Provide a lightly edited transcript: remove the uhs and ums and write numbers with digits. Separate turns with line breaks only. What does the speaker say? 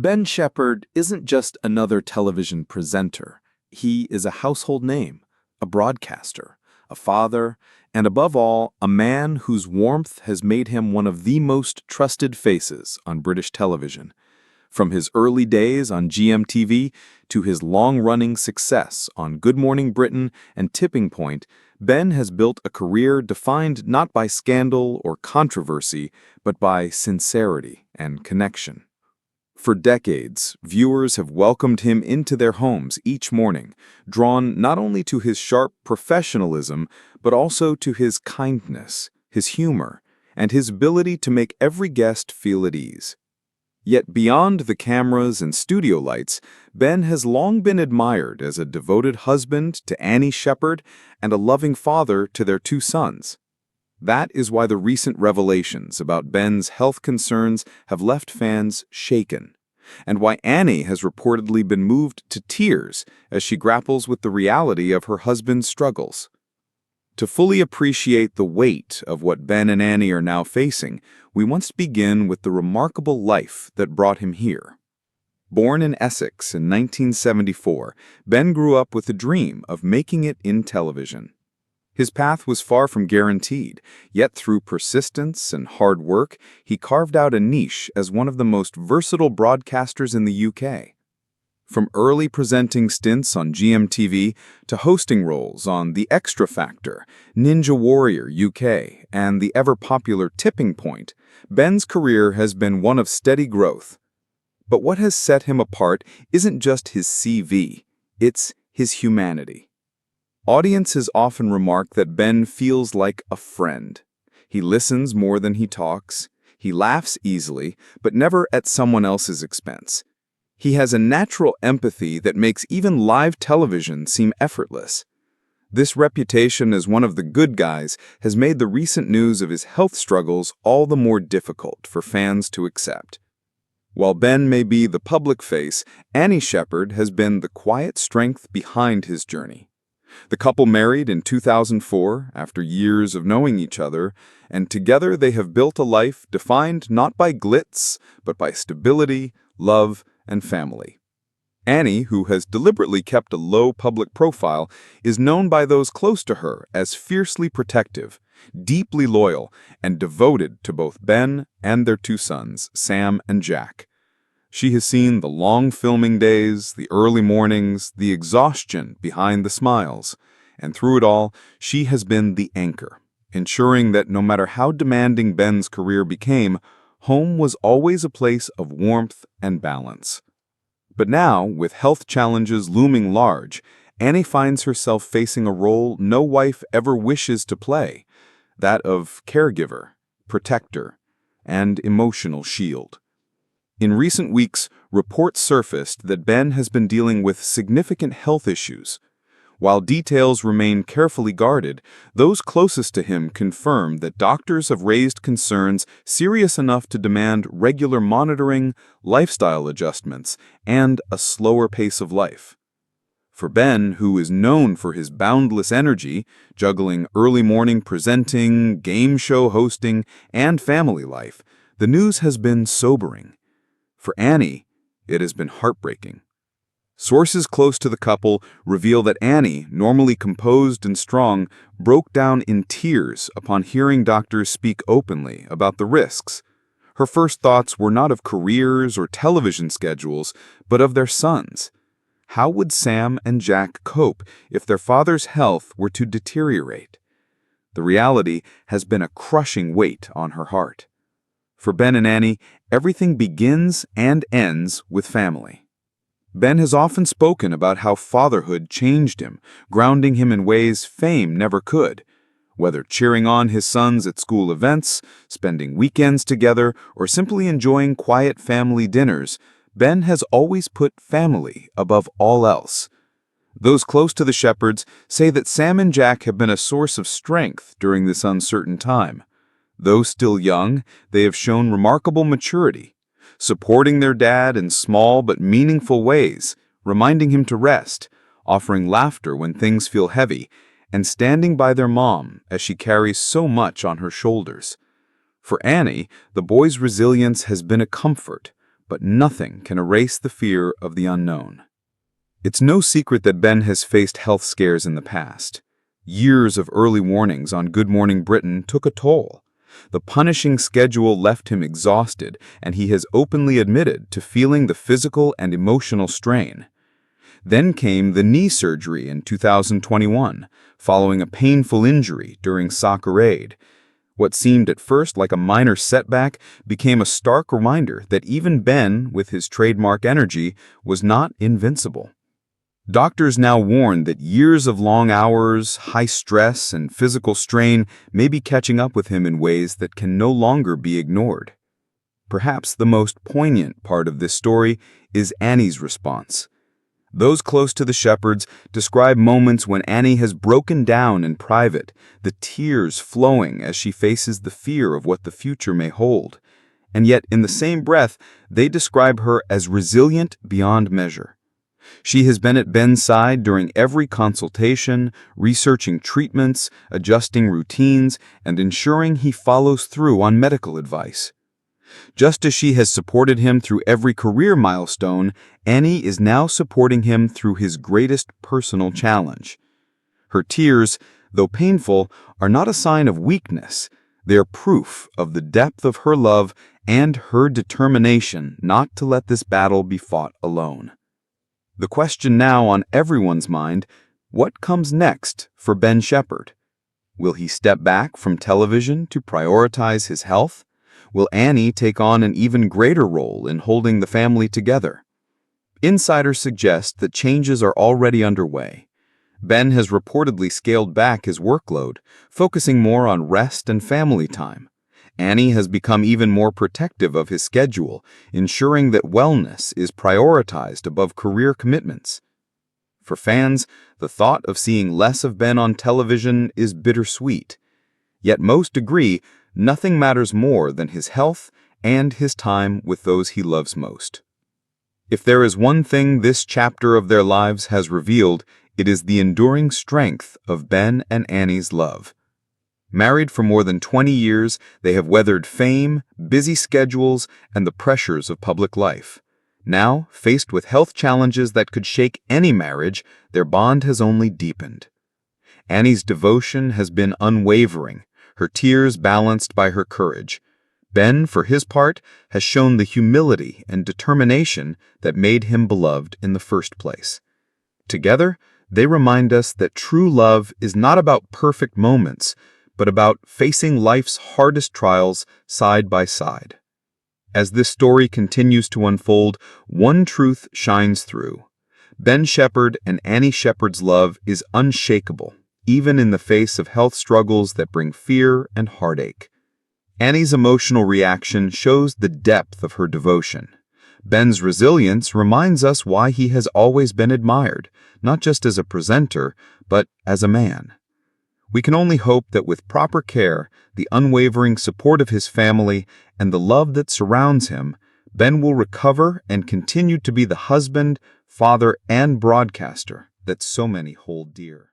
Ben Shephard isn't just another television presenter. He is a household name, a broadcaster, a father, and above all, a man whose warmth has made him one of the most trusted faces on British television. From his early days on GMTV to his long-running success on Good Morning Britain and Tipping Point, Ben has built a career defined not by scandal or controversy, but by sincerity and connection. For decades, viewers have welcomed him into their homes each morning, drawn not only to his sharp professionalism, but also to his kindness, his humor, and his ability to make every guest feel at ease. Yet beyond the cameras and studio lights, Ben has long been admired as a devoted husband to Annie Shephard and a loving father to their two sons. That is why the recent revelations about Ben's health concerns have left fans shaken, and why Annie has reportedly been moved to tears as she grapples with the reality of her husband's struggles. To fully appreciate the weight of what Ben and Annie are now facing, we must begin with the remarkable life that brought him here. Born in Essex in 1974, Ben grew up with the dream of making it in television. His path was far from guaranteed, yet through persistence and hard work, he carved out a niche as one of the most versatile broadcasters in the UK. From early presenting stints on GMTV to hosting roles on The Extra Factor, Ninja Warrior UK, and the ever-popular Tipping Point, Ben's career has been one of steady growth. But what has set him apart isn't just his CV, it's his humanity. Audiences often remark that Ben feels like a friend. He listens more than he talks. He laughs easily, but never at someone else's expense. He has a natural empathy that makes even live television seem effortless. This reputation as one of the good guys has made the recent news of his health struggles all the more difficult for fans to accept. While Ben may be the public face, Annie Shephard has been the quiet strength behind his journey. The couple married in 2004 after years of knowing each other, and together they have built a life defined not by glitz, but by stability, love, and family. Annie, who has deliberately kept a low public profile, is known by those close to her as fiercely protective, deeply loyal, and devoted to both Ben and their two sons, Sam and Jack. She has seen the long filming days, the early mornings, the exhaustion behind the smiles, and through it all, she has been the anchor, ensuring that no matter how demanding Ben's career became, home was always a place of warmth and balance. But now, with health challenges looming large, Annie finds herself facing a role no wife ever wishes to play, that of caregiver, protector, and emotional shield. In recent weeks, reports surfaced that Ben has been dealing with significant health issues. While details remain carefully guarded, those closest to him confirm that doctors have raised concerns serious enough to demand regular monitoring, lifestyle adjustments, and a slower pace of life. For Ben, who is known for his boundless energy, juggling early morning presenting, game show hosting, and family life, the news has been sobering. For Annie, it has been heartbreaking. Sources close to the couple reveal that Annie, normally composed and strong, broke down in tears upon hearing doctors speak openly about the risks. Her first thoughts were not of careers or television schedules, but of their sons. How would Sam and Jack cope if their father's health were to deteriorate? The reality has been a crushing weight on her heart. For Ben and Annie, everything begins and ends with family. Ben has often spoken about how fatherhood changed him, grounding him in ways fame never could. Whether cheering on his sons at school events, spending weekends together, or simply enjoying quiet family dinners, Ben has always put family above all else. Those close to the Shephards say that Sam and Jack have been a source of strength during this uncertain time. Though still young, they have shown remarkable maturity, supporting their dad in small but meaningful ways, reminding him to rest, offering laughter when things feel heavy, and standing by their mom as she carries so much on her shoulders. For Annie, the boy's resilience has been a comfort, but nothing can erase the fear of the unknown. It's no secret that Ben has faced health scares in the past. Years of early warnings on Good Morning Britain took a toll. The punishing schedule left him exhausted, and he has openly admitted to feeling the physical and emotional strain. Then came the knee surgery in 2021, following a painful injury during Soccer Aid. What seemed at first like a minor setback became a stark reminder that even Ben, with his trademark energy, was not invincible. Doctors now warn that years of long hours, high stress, and physical strain may be catching up with him in ways that can no longer be ignored. Perhaps the most poignant part of this story is Annie's response. Those close to the Shephards describe moments when Annie has broken down in private, the tears flowing as she faces the fear of what the future may hold. And yet, in the same breath, they describe her as resilient beyond measure. She has been at Ben's side during every consultation, researching treatments, adjusting routines, and ensuring he follows through on medical advice. Just as she has supported him through every career milestone, Annie is now supporting him through his greatest personal challenge. Her tears, though painful, are not a sign of weakness. They are proof of the depth of her love and her determination not to let this battle be fought alone. The question now on everyone's mind, what comes next for Ben Shephard? Will he step back from television to prioritize his health? Will Annie take on an even greater role in holding the family together? Insiders suggest that changes are already underway. Ben has reportedly scaled back his workload, focusing more on rest and family time. Annie has become even more protective of his schedule, ensuring that wellness is prioritized above career commitments. For fans, the thought of seeing less of Ben on television is bittersweet. Yet most agree nothing matters more than his health and his time with those he loves most. If there is one thing this chapter of their lives has revealed, it is the enduring strength of Ben and Annie's love. Married for more than 20 years, they have weathered fame, busy schedules, and the pressures of public life. Now, faced with health challenges that could shake any marriage, their bond has only deepened. Annie's devotion has been unwavering, her tears balanced by her courage. Ben, for his part, has shown the humility and determination that made him beloved in the first place. Together, they remind us that true love is not about perfect moments, but about facing life's hardest trials side by side. As this story continues to unfold, one truth shines through. Ben Shephard and Annie Shephard's love is unshakable, even in the face of health struggles that bring fear and heartache. Annie's emotional reaction shows the depth of her devotion. Ben's resilience reminds us why he has always been admired, not just as a presenter, but as a man. We can only hope that with proper care, the unwavering support of his family, and the love that surrounds him, Ben will recover and continue to be the husband, father, and broadcaster that so many hold dear.